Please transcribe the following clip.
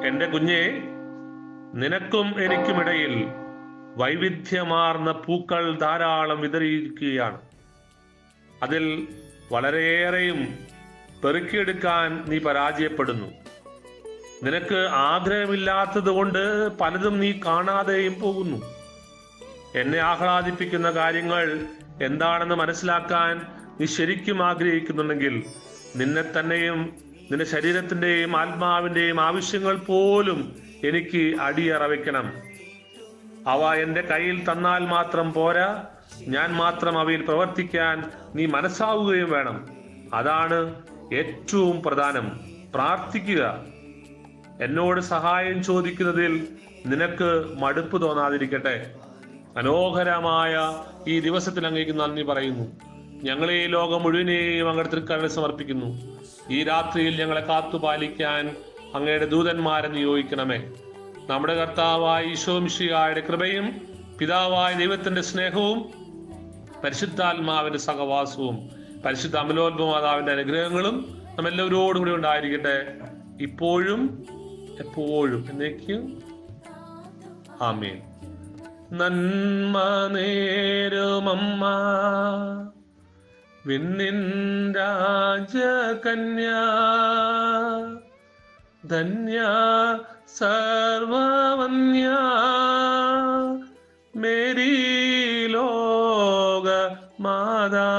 എന്റെ കുഞ്ഞെ, നിനക്കും എനിക്കുമിടയിൽ വൈവിധ്യമാർന്ന പൂക്കൾ ധാരാളം വിതറിയിരിക്കുകയാണ്. അതിൽ വളരെയേറെയും പെറുക്കിയെടുക്കാൻ നീ പരാജയപ്പെടുന്നു. നിനക്ക് ആഗ്രഹമില്ലാത്തത് കൊണ്ട് പലതും നീ കാണാതെയും പോകുന്നു. എന്നെ ആഹ്ലാദിപ്പിക്കുന്ന കാര്യങ്ങൾ എന്താണെന്ന് മനസ്സിലാക്കാൻ നീ ശരിക്കും ആഗ്രഹിക്കുന്നുണ്ടെങ്കിൽ നിന്നെ തന്നെയും നിന്റെ ശരീരത്തിന്റെയും ആത്മാവിന്റെയും ആവശ്യങ്ങൾ പോലും എനിക്ക് അടിയറ വെക്കണം. അവ എന്റെ കയ്യിൽ തന്നാൽ മാത്രം പോരാ, ഞാൻ മാത്രം അവയിൽ പ്രവർത്തിക്കാൻ നീ മനസ്സാവുകയും വേണം. അതാണ് ഏറ്റവും പ്രധാനം. പ്രാർത്ഥിക്കുക. എന്നോട് സഹായം ചോദിക്കുന്നതിൽ നിനക്ക് മടുപ്പ് തോന്നാതിരിക്കട്ടെ. മനോഹരമായ ഈ ദിവസത്തിൽ അങ്ങേക്ക് നന്ദി പറയുന്നു. ഞങ്ങളെ ഈ ലോകം മുഴുവനെയും അങ്ങയുടെ തൃക്കരങ്ങളിൽ സമർപ്പിക്കുന്നു. ഈ രാത്രിയിൽ ഞങ്ങളെ കാത്തുപാലിക്കാൻ അങ്ങയുടെ ദൂതന്മാരെ നിയോഗിക്കണമേ. നമ്മുടെ കർത്താവായ ഈശോ മിശിഹായുടെ കൃപയും പിതാവായ ദൈവത്തിന്റെ സ്നേഹവും പരിശുദ്ധാത്മാവിന്റെ സഹവാസവും പരിശുദ്ധ അമലോത്ഭവമാതാവിന്റെ അനുഗ്രഹങ്ങളും നമ്മെല്ലാവരോടും കൂടി ഉണ്ടായിരിക്കട്ടെ, ഇപ്പോഴും എപ്പോഴും എന്നേക്കും. ആമേൻ. നന്മ നേരുമമ്മ വിണ്ണിൻ രാജകന്യ, ധന്യ സർവവന്യ മേരി ലോക മാതാ.